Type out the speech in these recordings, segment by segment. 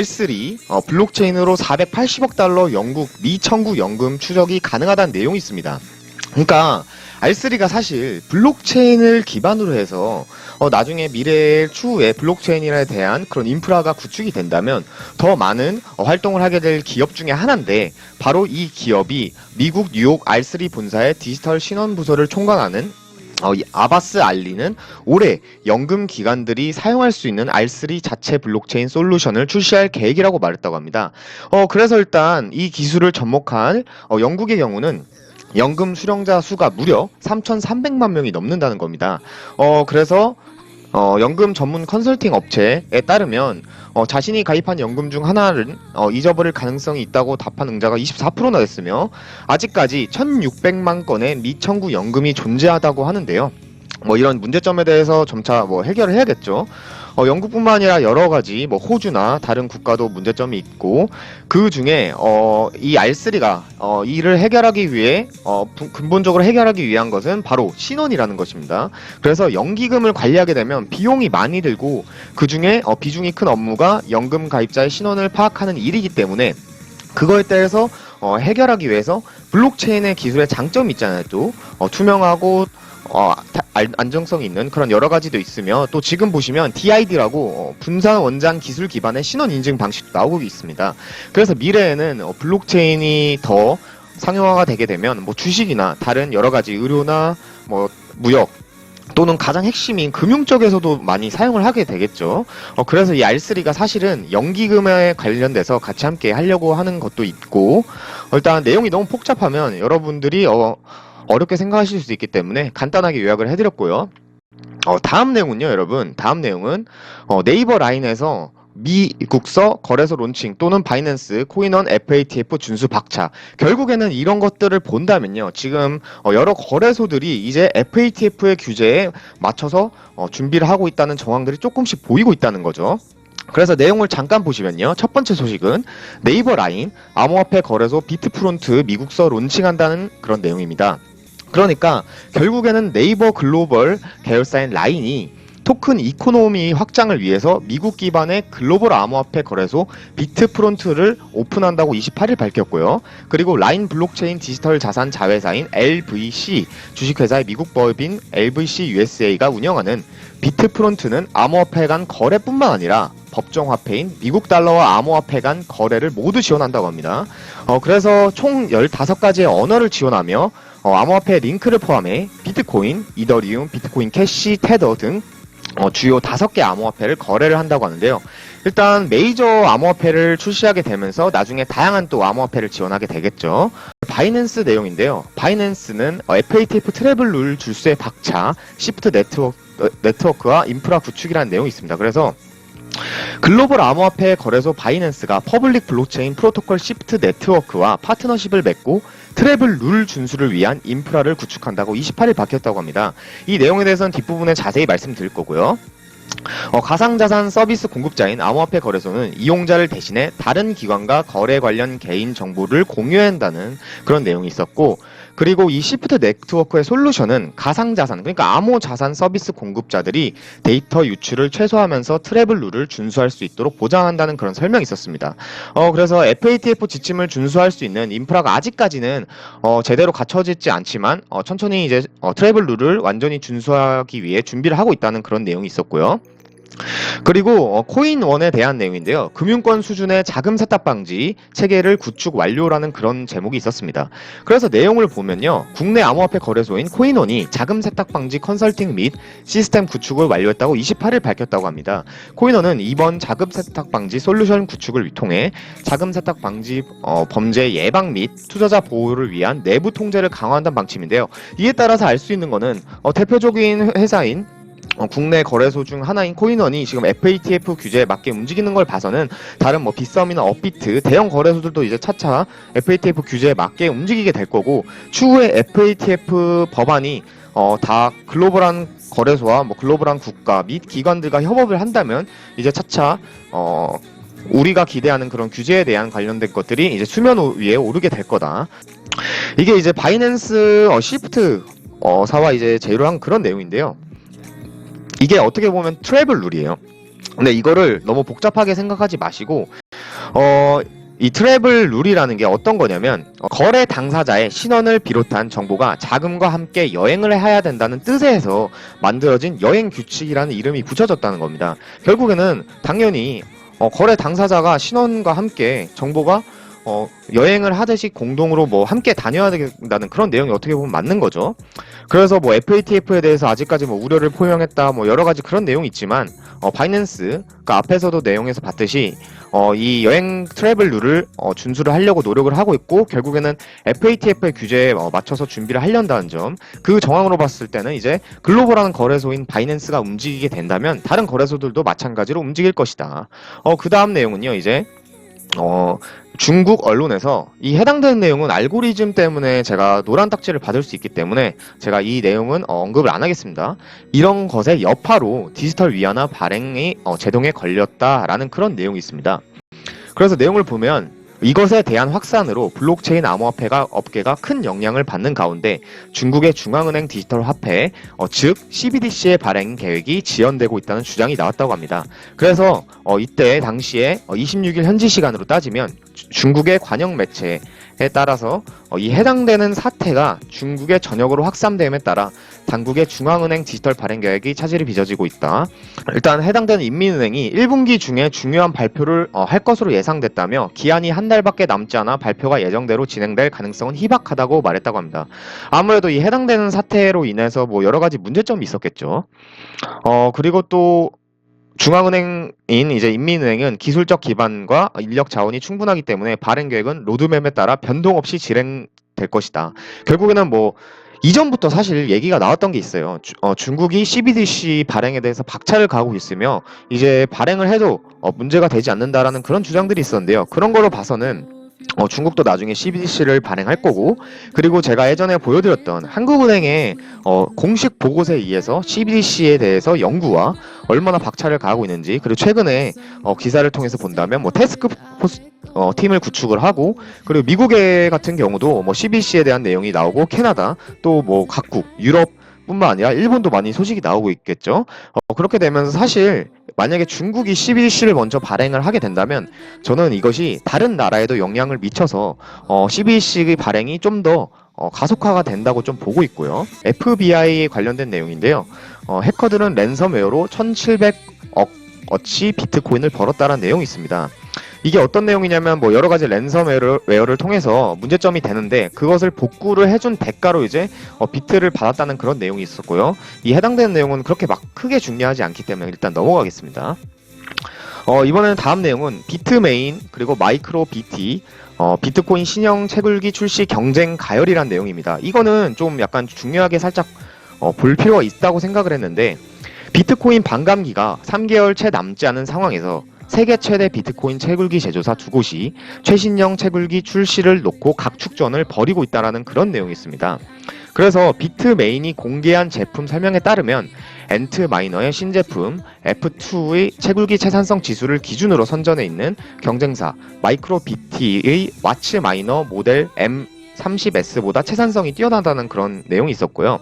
R3 블록체인으로 480억 달러 영국 미청구 연금 추적이 가능하다는 내용이 있습니다. 그러니까 R3가 사실 블록체인을 기반으로 해서 나중에 미래의 추후에 블록체인에 대한 그런 인프라가 구축이 된다면 더 많은 활동을 하게 될 기업 중에 하나인데, 바로 이 기업이 미국 뉴욕 R3 본사의 디지털 신원 부서를 총괄하는 이 아바스 알리는 올해 연금 기관들이 사용할 수 있는 R3 자체 블록체인 솔루션을 출시할 계획이라고 말했다고 합니다. 그래서 일단 이 기술을 접목한 영국의 경우는 연금 수령자 수가 무려 3,300만 명이 넘는다는 겁니다. 그래서 연금 전문 컨설팅 업체에 따르면 자신이 가입한 연금 중 하나를 잊어버릴 가능성이 있다고 답한 응자가 24%나 됐으며, 아직까지 1,600만 건의 미청구 연금이 존재하다고 하는데요. 이런 문제점에 대해서 점차 해결을 해야겠죠. 영국뿐만 아니라 여러 가지 호주나 다른 국가도 문제점이 있고, 그 중에 이 R3가 이를 해결하기 위해 근본적으로 해결하기 위한 것은 바로 신원이라는 것입니다. 그래서 연기금을 관리하게 되면 비용이 많이 들고, 그 중에 비중이 큰 업무가 연금 가입자의 신원을 파악하는 일이기 때문에 그거에 대해서 해결하기 위해서 블록체인의 기술의 장점이 있잖아요. 또 투명하고 안정성이 있는 그런 여러 가지도 있으며, 또 지금 보시면 DID라고 분산 원장 기술 기반의 신원 인증 방식도 나오고 있습니다. 그래서 미래에는 블록체인이 더 상용화가 되게 되면 주식이나 다른 여러 가지 의료나 무역 또는 가장 핵심인 금융 쪽에서도 많이 사용을 하게 되겠죠. 그래서 이 R3가 사실은 연기금에 관련돼서 같이 함께 하려고 하는 것도 있고, 일단 내용이 너무 복잡하면 여러분들이 어렵게 생각하실 수 있기 때문에 간단하게 요약을 해드렸고요. 다음 내용은요, 여러분. 다음 내용은 네이버 라인에서 미국서 거래소 론칭 또는 바이낸스 코인원 FATF 준수 박차. 결국에는 이런 것들을 본다면요, 지금 여러 거래소들이 이제 FATF의 규제에 맞춰서 준비를 하고 있다는 정황들이 조금씩 보이고 있다는 거죠. 그래서 내용을 잠깐 보시면요, 첫 번째 소식은 네이버 라인 암호화폐 거래소 비트프론트 미국서 론칭한다는 그런 내용입니다. 그러니까 결국에는 네이버 글로벌 계열사인 라인이 토큰 이코노미 확장을 위해서 미국 기반의 글로벌 암호화폐 거래소 비트프론트를 오픈한다고 28일 밝혔고요. 그리고 라인 블록체인 디지털 자산 자회사인 LVC 주식회사의 미국 법인 LVC USA가 운영하는 비트프론트는 암호화폐 간 거래뿐만 아니라 법정 화폐인 미국 달러와 암호화폐 간 거래를 모두 지원한다고 합니다. 그래서 총 15가지의 언어를 지원하며 암호화폐 링크를 포함해 비트코인, 이더리움, 비트코인 캐시, 테더 등 주요 5개 암호화폐를 거래를 한다고 하는데요. 일단 메이저 암호화폐를 출시하게 되면서 나중에 다양한 또 암호화폐를 지원하게 되겠죠. 바이낸스 내용인데요. 바이낸스는 FATF 트래블 룰 줄수의 박차, 시프트 네트워크와 인프라 구축이라는 내용이 있습니다. 그래서 글로벌 암호화폐 거래소 바이낸스가 퍼블릭 블록체인 프로토콜 시프트 네트워크와 파트너십을 맺고 트래블 룰 준수를 위한 인프라를 구축한다고 28일 밝혔다고 합니다. 이 내용에 대해서는 뒷부분에 자세히 말씀드릴 거고요. 가상자산 서비스 공급자인 암호화폐 거래소는 이용자를 대신해 다른 기관과 거래 관련 개인 정보를 공유한다는 그런 내용이 있었고, 그리고 이 시프트 네트워크의 솔루션은 가상자산, 그러니까 암호자산 서비스 공급자들이 데이터 유출을 최소화하면서 트래블 룰을 준수할 수 있도록 보장한다는 그런 설명이 있었습니다. 그래서 FATF 지침을 준수할 수 있는 인프라가 아직까지는 제대로 갖춰지지 않지만 천천히 이제 트래블 룰을 완전히 준수하기 위해 준비를 하고 있다는 그런 내용이 있었고요. 그리고 코인원에 대한 내용인데요. 금융권 수준의 자금 세탁 방지 체계를 구축 완료라는 그런 제목이 있었습니다. 그래서 내용을 보면요, 국내 암호화폐 거래소인 코인원이 자금 세탁 방지 컨설팅 및 시스템 구축을 완료했다고 28일 밝혔다고 합니다. 코인원은 이번 자금 세탁 방지 솔루션 구축을 통해 자금 세탁 방지 범죄 예방 및 투자자 보호를 위한 내부 통제를 강화한다는 방침인데요. 이에 따라서 알 수 있는 거는 대표적인 회사인 국내 거래소 중 하나인 코인원이 지금 FATF 규제에 맞게 움직이는 걸 봐서는 다른 빗썸이나 업비트 대형 거래소들도 이제 차차 FATF 규제에 맞게 움직이게 될 거고, 추후에 FATF 법안이 다 글로벌한 거래소와 글로벌한 국가 및 기관들과 협업을 한다면 이제 차차 우리가 기대하는 그런 규제에 대한 관련된 것들이 이제 수면 위에 오르게 될 거다. 이게 이제 바이낸스 시프트 사와 이제 제휴를 한 그런 내용인데요. 이게 어떻게 보면 트래블 룰이에요. 근데 이거를 너무 복잡하게 생각하지 마시고 이 트래블 룰이라는 게 어떤 거냐면 거래 당사자의 신원을 비롯한 정보가 자금과 함께 여행을 해야 된다는 뜻에서 만들어진 여행 규칙이라는 이름이 붙여졌다는 겁니다. 결국에는 당연히 거래 당사자가 신원과 함께 정보가 여행을 하듯이 공동으로 뭐 함께 다녀야 된다는 그런 내용이 어떻게 보면 맞는 거죠. 그래서 뭐 FATF에 대해서 아직까지 뭐 우려를 표명했다 뭐 여러 가지 그런 내용이 있지만 바이낸스 그 앞에서도 내용에서 봤듯이 이 여행 트래블 룰을 준수를 하려고 노력을 하고 있고 결국에는 FATF의 규제에 맞춰서 준비를 하려는 점, 그 정황으로 봤을 때는 이제 글로벌한 거래소인 바이낸스가 움직이게 된다면 다른 거래소들도 마찬가지로 움직일 것이다. 그 다음 내용은요, 이제 중국 언론에서 이 해당되는 내용은 알고리즘 때문에 제가 노란 딱지를 받을 수 있기 때문에 제가 이 내용은 언급을 안 하겠습니다. 이런 것의 여파로 디지털 위안화 발행이 제동에 걸렸다라는 그런 내용이 있습니다. 그래서 내용을 보면 이것에 대한 확산으로 블록체인 암호화폐가 업계가 큰 영향을 받는 가운데 중국의 중앙은행 디지털 화폐, 즉 CBDC의 발행 계획이 지연되고 있다는 주장이 나왔다고 합니다. 그래서 이때 당시에 26일 현지 시간으로 따지면 중국의 관영 매체에 따라서 이 해당되는 사태가 중국의 전역으로 확산됨에 따라 당국의 중앙은행 디지털 발행 계획이 차질이 빚어지고 있다. 일단 해당되는 인민은행이 1분기 중에 중요한 발표를 할 것으로 예상됐다며 기한이 한 달밖에 남지 않아 발표가 예정대로 진행될 가능성은 희박하다고 말했다고 합니다. 아무래도 이 해당되는 사태로 인해서 뭐 여러 가지 문제점이 있었겠죠. 그리고 또 중앙은행인 이제 인민은행은 기술적 기반과 인력 자원이 충분하기 때문에 발행 계획은 로드맵에 따라 변동 없이 진행될 것이다. 결국에는 뭐 이전부터 사실 얘기가 나왔던 게 있어요. 중국이 CBDC 발행에 대해서 박차를 가하고 있으며 이제 발행을 해도 문제가 되지 않는다라는 그런 주장들이 있었는데요. 그런 걸로 봐서는 중국도 나중에 CBDC를 발행할 거고, 그리고 제가 예전에 보여드렸던 한국은행의 공식 보고서에 의해서 CBDC에 대해서 연구와 얼마나 박차를 가하고 있는지, 그리고 최근에 기사를 통해서 본다면 뭐 태스크포스 팀을 구축을 하고, 그리고 미국의 같은 경우도 뭐 CBDC에 대한 내용이 나오고, 캐나다 또 뭐 각국 유럽 뿐만 아니라 일본도 많이 소식이 나오고 있겠죠. 그렇게 되면서 사실 만약에 중국이 CBDC를 먼저 발행을 하게 된다면 저는 이것이 다른 나라에도 영향을 미쳐서 CBDC 발행이 좀 더 가속화가 된다고 좀 보고 있고요. FBI 관련된 내용인데요. 해커들은 랜섬웨어로 1,700억 어치 비트코인을 벌었다는 내용이 있습니다. 이게 어떤 내용이냐면 뭐 여러 가지 랜섬웨어를 통해서 문제점이 되는데 그것을 복구를 해준 대가로 이제 비트를 받았다는 그런 내용이 있었고요. 이 해당되는 내용은 그렇게 막 크게 중요하지 않기 때문에 일단 넘어가겠습니다. 이번에는 다음 내용은 비트메인 그리고 마이크로 BT 비트코인 신형 채굴기 출시 경쟁 가열이란 내용입니다. 이거는 좀 약간 중요하게 살짝 볼 필요가 있다고 생각을 했는데, 비트코인 반감기가 3개월 채 남지 않은 상황에서 세계 최대 비트코인 채굴기 제조사 두 곳이 최신형 채굴기 출시를 놓고 각축전을 벌이고 있다는 그런 내용이 있습니다. 그래서 비트메인이 공개한 제품 설명에 따르면 엔트마이너의 신제품 F2의 채굴기 채산성 지수를 기준으로 선전해 있는 경쟁사 마이크로비티의 와츠마이너 모델 M30S보다 채산성이 뛰어나다는 그런 내용이 있었고요.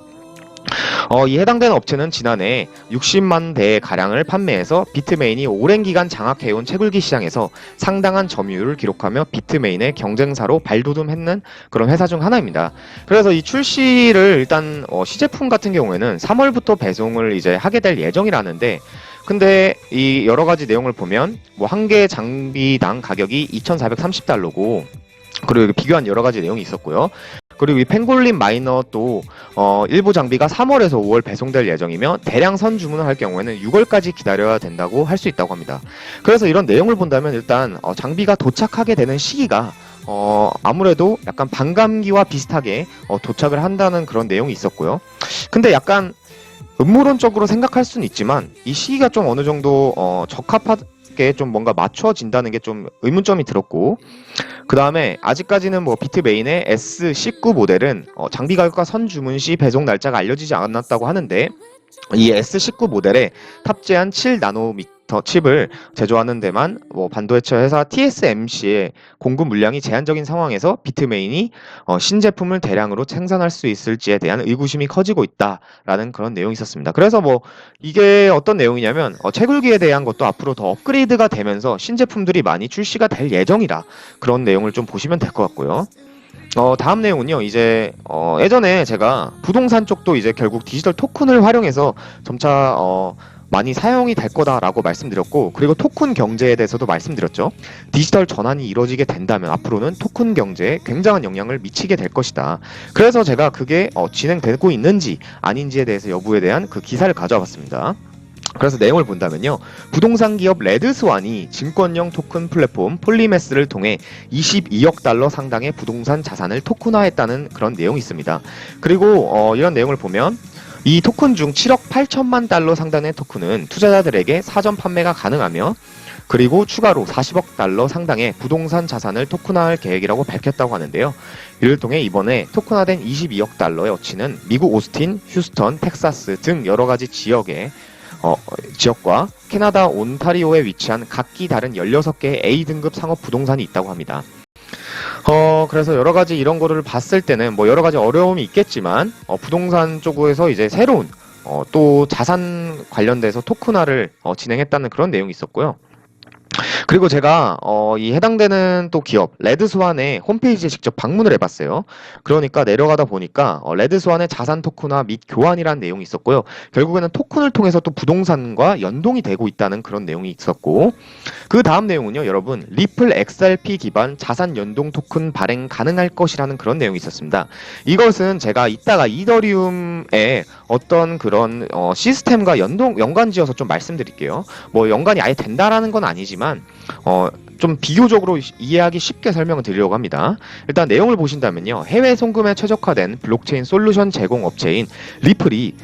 이 해당되는 업체는 지난해 60만 대 가량을 판매해서 비트메인이 오랜 기간 장악해온 채굴기 시장에서 상당한 점유율을 기록하며 비트메인의 경쟁사로 발돋움했는 그런 회사 중 하나입니다. 그래서 이 출시를 일단 시제품 같은 경우에는 3월부터 배송을 이제 하게 될 예정이라는데, 근데 이 여러 가지 내용을 보면 뭐 한 개 장비당 가격이 2,430달러고, 그리고 비교한 여러 가지 내용이 있었고요. 그리고 이 펭골린 마이너도 일부 장비가 3월에서 5월 배송될 예정이며 대량 선 주문을 할 경우에는 6월까지 기다려야 된다고 할 수 있다고 합니다. 그래서 이런 내용을 본다면 일단 장비가 도착하게 되는 시기가 아무래도 약간 반감기와 비슷하게 도착을 한다는 그런 내용이 있었고요. 근데 약간 음모론적으로 생각할 수는 있지만 이 시기가 좀 어느 정도 적합하게 좀 뭔가 맞춰진다는 게 좀 의문점이 들었고, 그 다음에 아직까지는 뭐 비트메인의 S19 모델은 장비 가격과 선 주문 시 배송 날짜가 알려지지 않았다고 하는데, 이 S19 모델에 탑재한 7나노미터 칩을 제조하는 데만 뭐 반도체 회사 TSMC의 공급 물량이 제한적인 상황에서 비트메인이 신제품을 대량으로 생산할 수 있을지에 대한 의구심이 커지고 있다라는 그런 내용이 있었습니다. 그래서 뭐 이게 어떤 내용이냐면 채굴기에 대한 것도 앞으로 더 업그레이드가 되면서 신제품들이 많이 출시가 될 예정이라 그런 내용을 좀 보시면 될 것 같고요. 다음 내용은요, 이제, 예전에 제가 부동산 쪽도 이제 결국 디지털 토큰을 활용해서 점차, 많이 사용이 될 거다라고 말씀드렸고, 그리고 토큰 경제에 대해서도 말씀드렸죠. 디지털 전환이 이루어지게 된다면 앞으로는 토큰 경제에 굉장한 영향을 미치게 될 것이다. 그래서 제가 그게 진행되고 있는지 아닌지에 대해서 여부에 대한 그 기사를 가져와 봤습니다. 그래서 내용을 본다면요. 부동산 기업 레드스완이 증권형 토큰 플랫폼 폴리메스를 통해 22억 달러 상당의 부동산 자산을 토큰화했다는 그런 내용이 있습니다. 그리고 이런 내용을 보면 이 토큰 중 7억 8천만 달러 상당의 토큰은 투자자들에게 사전 판매가 가능하며 그리고 추가로 40억 달러 상당의 부동산 자산을 토큰화할 계획이라고 밝혔다고 하는데요. 이를 통해 이번에 토큰화된 22억 달러의 어치는 미국 오스틴, 휴스턴, 텍사스 등 여러 가지 지역과 캐나다 온타리오에 위치한 각기 다른 16개의 A등급 상업 부동산이 있다고 합니다. 그래서 여러 가지 이런 거를 봤을 때는 뭐 여러 가지 어려움이 있겠지만, 부동산 쪽에서 이제 새로운, 또 자산 관련돼서 토큰화를 진행했다는 그런 내용이 있었고요. 그리고 제가 이 해당되는 또 기업 레드스완의 홈페이지에 직접 방문을 해봤어요. 그러니까 내려가다 보니까 레드스완의 자산 토큰화 및 교환이라는 내용이 있었고요. 결국에는 토큰을 통해서 또 부동산과 연동이 되고 있다는 그런 내용이 있었고, 그 다음 내용은요, 여러분, 리플 XRP 기반 자산 연동 토큰 발행 가능할 것이라는 그런 내용이 있었습니다. 이것은 제가 이따가 이더리움의 어떤 그런 시스템과 연관지어서 좀 말씀드릴게요. 뭐 연관이 아예 된다라는 건 아니지만 좀 비교적으로 이해하기 쉽게 설명을 드리려고 합니다. 일단 내용을 보신다면요. 해외 송금에 최적화된 블록체인 솔루션 제공 업체인 리플이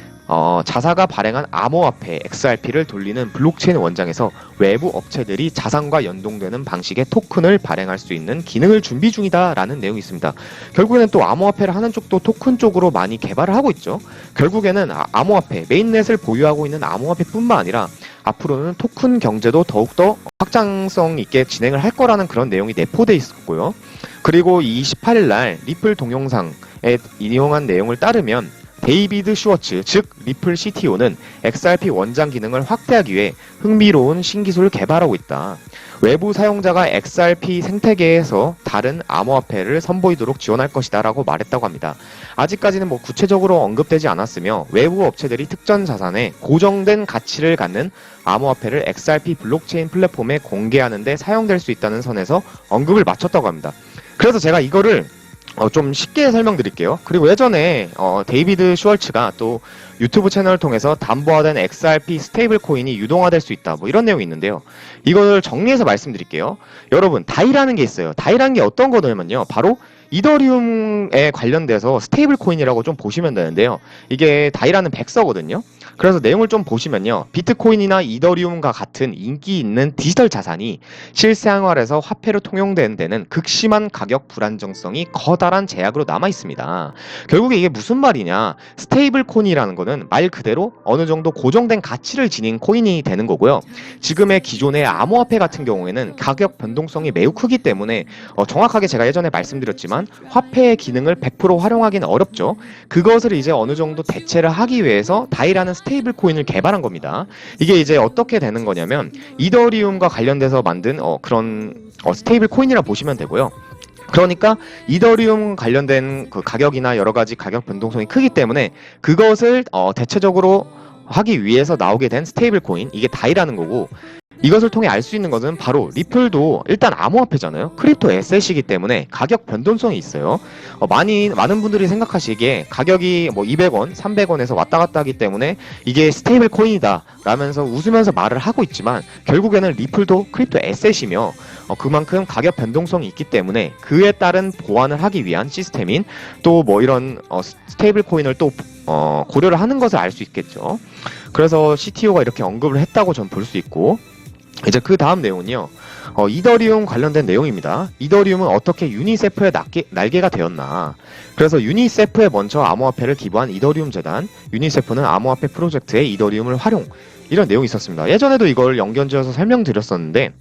자사가 발행한 암호화폐 XRP를 돌리는 블록체인 원장에서 외부 업체들이 자산과 연동되는 방식의 토큰을 발행할 수 있는 기능을 준비 중이다라는 내용이 있습니다. 결국에는 또 암호화폐를 하는 쪽도 토큰 쪽으로 많이 개발을 하고 있죠. 결국에는 암호화폐, 메인넷을 보유하고 있는 암호화폐뿐만 아니라 앞으로는 토큰 경제도 더욱더 확장성 있게 진행을 할 거라는 그런 내용이 내포되어 있었고요. 그리고 28일 날 리플 동영상에 인용한 내용을 따르면 데이비드 슈워츠, 즉 리플 CTO는 XRP 원장 기능을 확대하기 위해 흥미로운 신기술을 개발하고 있다. 외부 사용자가 XRP 생태계에서 다른 암호화폐를 선보이도록 지원할 것이다 라고 말했다고 합니다. 아직까지는 뭐 구체적으로 언급되지 않았으며 외부 업체들이 특정 자산에 고정된 가치를 갖는 암호화폐를 XRP 블록체인 플랫폼에 공개하는 데 사용될 수 있다는 선에서 언급을 마쳤다고 합니다. 그래서 제가 이거를 좀 쉽게 설명드릴게요. 그리고 예전에 데이비드 슈월츠가 또 유튜브 채널을 통해서 담보화된 XRP 스테이블 코인이 유동화될 수 있다, 뭐 이런 내용이 있는데요. 이걸 정리해서 말씀드릴게요. 여러분, 다이라는 게 있어요. 다이라는 게 어떤 거냐면요, 바로 이더리움에 관련돼서 스테이블 코인이라고 좀 보시면 되는데요. 이게 다이라는 백서거든요. 그래서 내용을 좀 보시면요, 비트코인이나 이더리움과 같은 인기 있는 디지털 자산이 실생활에서 화폐로 통용되는 데는 극심한 가격 불안정성이 커다란 제약으로 남아 있습니다. 결국에 이게 무슨 말이냐, 스테이블 코인이라는 거는 말 그대로 어느 정도 고정된 가치를 지닌 코인이 되는 거고요. 지금의 기존의 암호화폐 같은 경우에는 가격 변동성이 매우 크기 때문에 정확하게 제가 예전에 말씀드렸지만 화폐의 기능을 100% 활용하기는 어렵죠. 그것을 이제 어느 정도 대체를 하기 위해서 다이라는 스테이블 코인을 개발한 겁니다. 이게 이제 어떻게 되는 거냐면 이더리움과 관련돼서 만든 그런 스테이블 코인이라 보시면 되고요. 그러니까 이더리움 관련된 그 가격이나 여러 가지 가격 변동성이 크기 때문에 그것을 대체적으로 하기 위해서 나오게 된 스테이블 코인, 이게 다이라는 거고, 이것을 통해 알 수 있는 것은 바로 리플도 일단 암호화폐잖아요. 크립토 에셋이기 때문에 가격 변동성이 있어요. 많은 분들이 생각하시기에 가격이 뭐 200원, 300원에서 왔다 갔다 하기 때문에 이게 스테이블 코인이다 라면서 웃으면서 말을 하고 있지만, 결국에는 리플도 크립토 에셋이며 그만큼 가격 변동성이 있기 때문에 그에 따른 보완을 하기 위한 시스템인 또 뭐 이런 스테이블 코인을 또 고려를 하는 것을 알 수 있겠죠. 그래서 CTO가 이렇게 언급을 했다고 전 볼 수 있고, 이제 그 다음 내용은요, 이더리움 관련된 내용입니다. 이더리움은 어떻게 유니세프의 날개가 되었나. 그래서 유니세프에 먼저 암호화폐를 기부한 이더리움 재단, 유니세프는 암호화폐 프로젝트에 이더리움을 활용, 이런 내용이 있었습니다. 예전에도 이걸 연결지어서 설명드렸었는데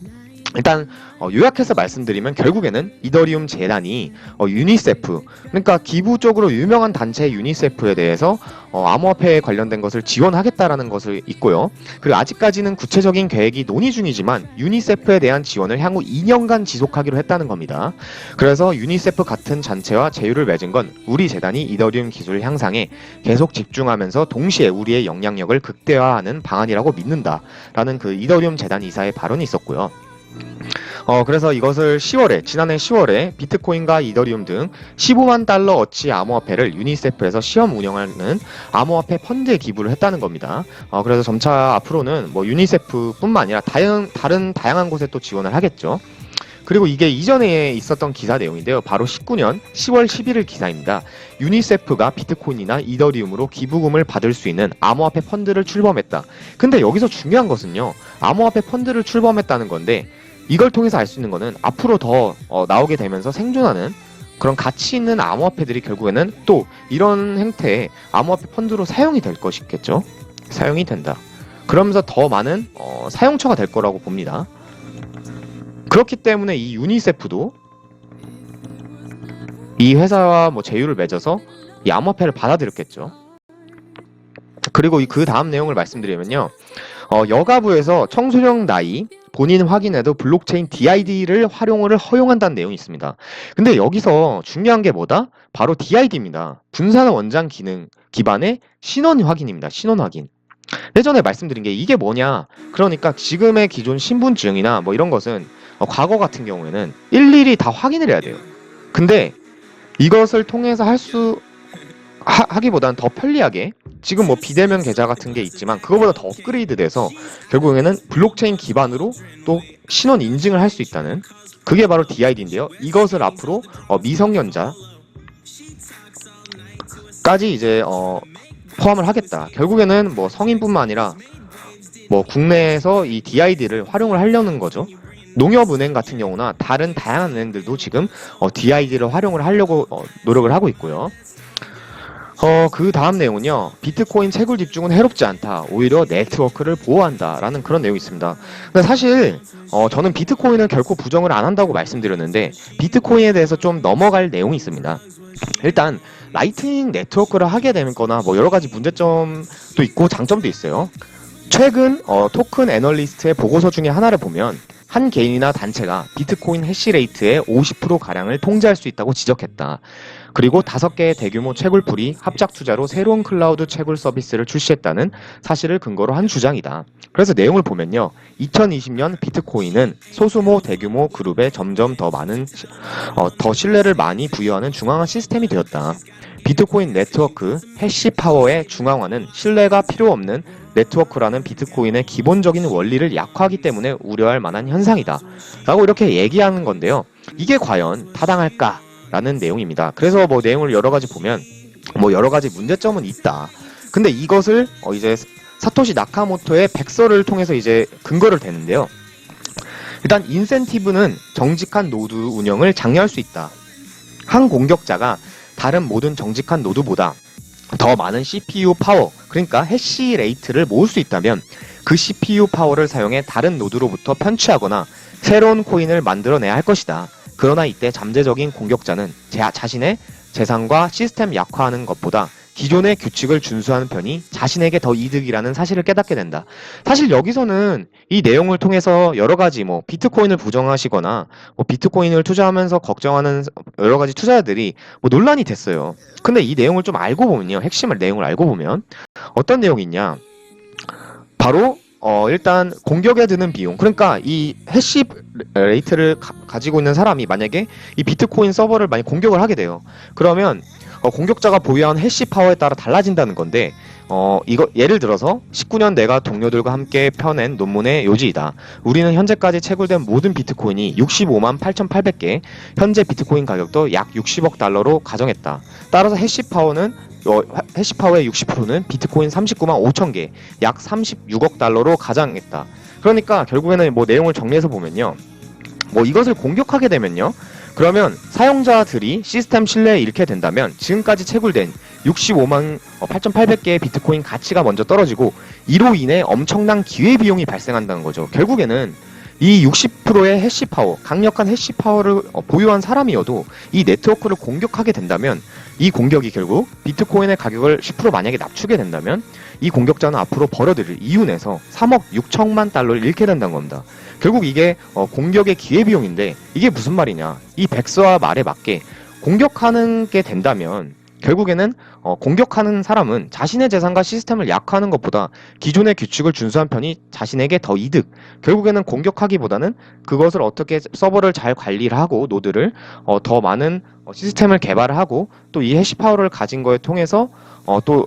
일단 요약해서 말씀드리면 결국에는 이더리움 재단이 유니세프, 그러니까 기부 쪽으로 유명한 단체 유니세프에 대해서 암호화폐에 관련된 것을 지원하겠다라는 것을 있고요. 그리고 아직까지는 구체적인 계획이 논의 중이지만 유니세프에 대한 지원을 향후 2년간 지속하기로 했다는 겁니다. 그래서 유니세프 같은 단체와 제휴를 맺은 건 우리 재단이 이더리움 기술 향상에 계속 집중하면서 동시에 우리의 영향력을 극대화하는 방안이라고 믿는다라는 그 이더리움 재단 이사의 발언이 있었고요. 그래서 이것을 지난해 10월에 비트코인과 이더리움 등 15만 달러 어치 암호화폐를 유니세프에서 시험 운영하는 암호화폐 펀드에 기부를 했다는 겁니다. 그래서 점차 앞으로는 뭐 유니세프뿐만 아니라 다른 다양한 곳에 또 지원을 하겠죠. 그리고 이게 이전에 있었던 기사 내용인데요. 바로 19년 10월 11일 기사입니다. 유니세프가 비트코인이나 이더리움으로 기부금을 받을 수 있는 암호화폐 펀드를 출범했다. 근데 여기서 중요한 것은요. 암호화폐 펀드를 출범했다는 건데 이걸 통해서 알 수 있는 거는 앞으로 더 나오게 되면서 생존하는 그런 가치 있는 암호화폐들이 결국에는 또 이런 행태의 암호화폐 펀드로 사용이 될 것이겠죠. 사용이 된다. 그러면서 더 많은 사용처가 될 거라고 봅니다. 그렇기 때문에 이 유니세프도 이 회사와 뭐 제휴를 맺어서 이 암호화폐를 받아들였겠죠. 그리고 그 다음 내용을 말씀드리면요. 여가부에서 청소년 나이 본인 확인에도 블록체인 DID를 활용을 허용한다는 내용이 있습니다. 근데 여기서 중요한 게 뭐다? 바로 DID입니다. 분산 원장 기능 기반의 신원 확인입니다. 신원 확인. 예전에 말씀드린 게 이게 뭐냐? 그러니까 지금의 기존 신분증이나 뭐 이런 것은 과거 같은 경우에는 일일이 다 확인을 해야 돼요. 근데 이것을 통해서 하기보다는 더 편리하게 지금 뭐 비대면 계좌 같은 게 있지만 그거보다 더 업그레이드 돼서 결국에는 블록체인 기반으로 또 신원 인증을 할 수 있다는 그게 바로 DID인데요. 이것을 앞으로 미성년자까지 이제 포함을 하겠다. 결국에는 뭐 성인뿐만 아니라 뭐 국내에서 이 DID를 활용을 하려는 거죠. 농협은행 같은 경우나 다른 다양한 은행들도 지금 DID를 활용을 하려고 노력을 하고 있고요. 그 다음 내용은요. 비트코인 채굴 집중은 해롭지 않다. 오히려 네트워크를 보호한다. 라는 그런 내용이 있습니다. 근데 사실 저는 비트코인을 결코 부정을 안 한다고 말씀드렸는데 비트코인에 대해서 좀 넘어갈 내용이 있습니다. 일단 라이트닝 네트워크를 하게 되는 거나 뭐 여러 가지 문제점도 있고 장점도 있어요. 최근 토큰 애널리스트의 보고서 중에 하나를 보면 한 개인이나 단체가 비트코인 해시레이트의 50%가량을 통제할 수 있다고 지적했다. 그리고 5개의 대규모 채굴풀이 합작 투자로 새로운 클라우드 채굴 서비스를 출시했다는 사실을 근거로 한 주장이다. 그래서 내용을 보면요. 2020년 비트코인은 소수모 대규모 그룹에 점점 더 신뢰를 많이 부여하는 중앙화 시스템이 되었다. 비트코인 네트워크 해시 파워의 중앙화는 신뢰가 필요 없는 네트워크라는 비트코인의 기본적인 원리를 약화하기 때문에 우려할 만한 현상이다. 라고 이렇게 얘기하는 건데요. 이게 과연 타당할까? 라는 내용입니다. 그래서 뭐 내용을 여러 가지 보면 뭐 여러 가지 문제점은 있다. 근데 이것을 이제 사토시 나카모토의 백서를 통해서 이제 근거를 대는데요. 일단 인센티브는 정직한 노드 운영을 장려할 수 있다. 한 공격자가 다른 모든 정직한 노드보다 더 많은 CPU 파워, 그러니까 해시 레이트를 모을 수 있다면 그 CPU 파워를 사용해 다른 노드로부터 편취하거나 새로운 코인을 만들어내야 할 것이다. 그러나 이때 잠재적인 공격자는 자신의 재산과 시스템 약화하는 것보다 기존의 규칙을 준수하는 편이 자신에게 더 이득이라는 사실을 깨닫게 된다. 사실 여기서는 이 내용을 통해서 여러 가지 뭐 비트코인을 부정하시거나 뭐 비트코인을 투자하면서 걱정하는 여러 가지 투자자들이 뭐 논란이 됐어요. 근데 이 내용을 좀 알고 보면요. 내용을 알고 보면 어떤 내용이 있냐. 바로 일단 공격에 드는 비용, 그러니까 이 해시 레이트를 가지고 있는 사람이 만약에 이 비트코인 서버를 많이 공격을 하게 돼요. 그러면 공격자가 보유한 해시 파워에 따라 달라진다는 건데 이거 예를 들어서 19년 내가 동료들과 함께 펴낸 논문의 요지이다. 우리는 현재까지 채굴된 모든 비트코인이 65만 8,800개, 현재 비트코인 가격도 약 60억 달러로 가정했다. 따라서 해시파워의 60%는 비트코인 39만 5천 개, 약 36억 달러로 가정했다. 그러니까 결국에는 뭐 내용을 정리해서 보면요. 뭐 이것을 공격하게 되면요. 그러면 사용자들이 시스템 신뢰에 잃게 된다면 지금까지 채굴된 65만 8,800개의 비트코인 가치가 먼저 떨어지고 이로 인해 엄청난 기회비용이 발생한다는 거죠. 결국에는 이 60%의 해시파워, 강력한 해시파워를 보유한 사람이어도 이 네트워크를 공격하게 된다면 이 공격이 결국 비트코인의 가격을 10% 만약에 낮추게 된다면 이 공격자는 앞으로 벌어들일 이윤에서 3억 6천만 달러를 잃게 된다는 겁니다. 결국 이게 공격의 기회비용인데 이게 무슨 말이냐. 이 백서와 말에 맞게 공격하는 게 된다면 결국에는 공격하는 사람은 자신의 재산과 시스템을 약화하는 것보다 기존의 규칙을 준수한 편이 자신에게 더 이득. 결국에는 공격하기보다는 그것을 어떻게 서버를 잘 관리를 하고 노드를 더 많은 시스템을 개발을 하고 또 이 해시파워를 가진 거에 통해서 또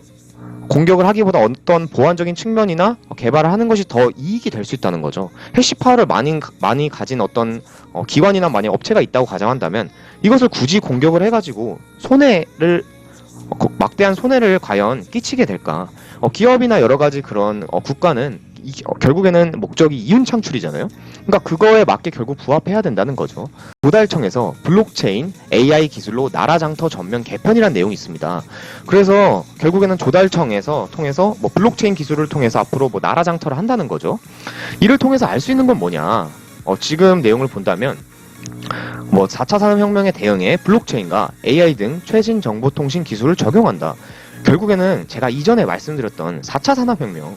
공격을 하기보다 어떤 보안적인 측면이나 개발을 하는 것이 더 이익이 될 수 있다는 거죠. 해시파워를 많이 가진 어떤 기관이나 만약 업체가 있다고 가정한다면 이것을 굳이 공격을 해가지고 막대한 손해를 과연 끼치게 될까? 기업이나 여러 가지 그런 국가는 결국에는 목적이 이윤 창출이잖아요. 그러니까 그거에 맞게 결국 부합해야 된다는 거죠. 조달청에서 블록체인 AI 기술로 나라 장터 전면 개편이라는 내용이 있습니다. 그래서 결국에는 조달청에서 통해서 블록체인 기술을 통해서 앞으로 나라 장터를 한다는 거죠. 이를 통해서 알 수 있는 건 뭐냐? 지금 내용을 본다면 4차 산업혁명에 대응해 블록체인과 AI 등 최신 정보통신 기술을 적용한다. 결국에는 제가 이전에 말씀드렸던 4차 산업혁명,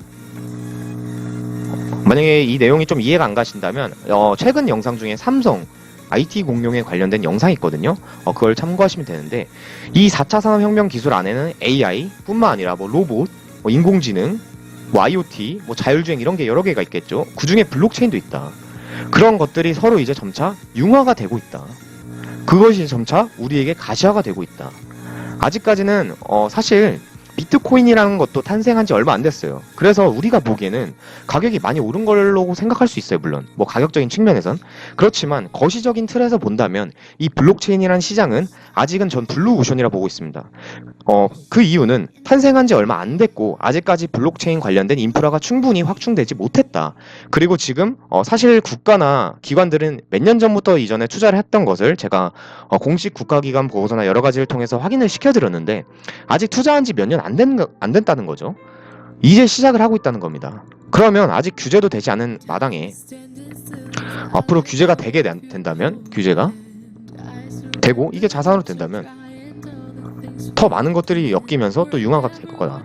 만약에 이 내용이 좀 이해가 안 가신다면 최근 영상 중에 삼성 IT 공룡에 관련된 영상이 있거든요. 그걸 참고하시면 되는데 이 4차 산업혁명 기술 안에는 AI 뿐만 아니라 로봇, 인공지능, IoT, 자율주행 이런 게 여러 개가 있겠죠. 그 중에 블록체인도 있다. 그런 것들이 서로 이제 점차 융화가 되고 있다. 그것이 점차 우리에게 가시화가 되고 있다. 아직까지는 사실 비트코인이라는 것도 탄생한 지 얼마 안 됐어요. 그래서 우리가 보기에는 가격이 많이 오른 걸로 생각할 수 있어요. 물론 가격적인 측면에선. 그렇지만 거시적인 틀에서 본다면 이 블록체인이라는 시장은 아직은 전 블루오션이라 보고 있습니다. 그 이유는 탄생한 지 얼마 안 됐고 아직까지 블록체인 관련된 인프라가 충분히 확충되지 못했다. 그리고 지금 사실 국가나 기관들은 몇 년 전부터 이전에 투자를 했던 것을 제가 공식 국가기관 보고서나 여러 가지를 통해서 확인을 시켜드렸는데 아직 투자한 지 몇 년 안 됐다는 거죠. 이제 시작을 하고 있다는 겁니다. 그러면 아직 규제도 되지 않은 마당에 앞으로 규제가 된다면 규제가 되고 이게 자산으로 된다면 더 많은 것들이 엮이면서 또 융화가 될 거다.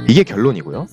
이게 결론이고요.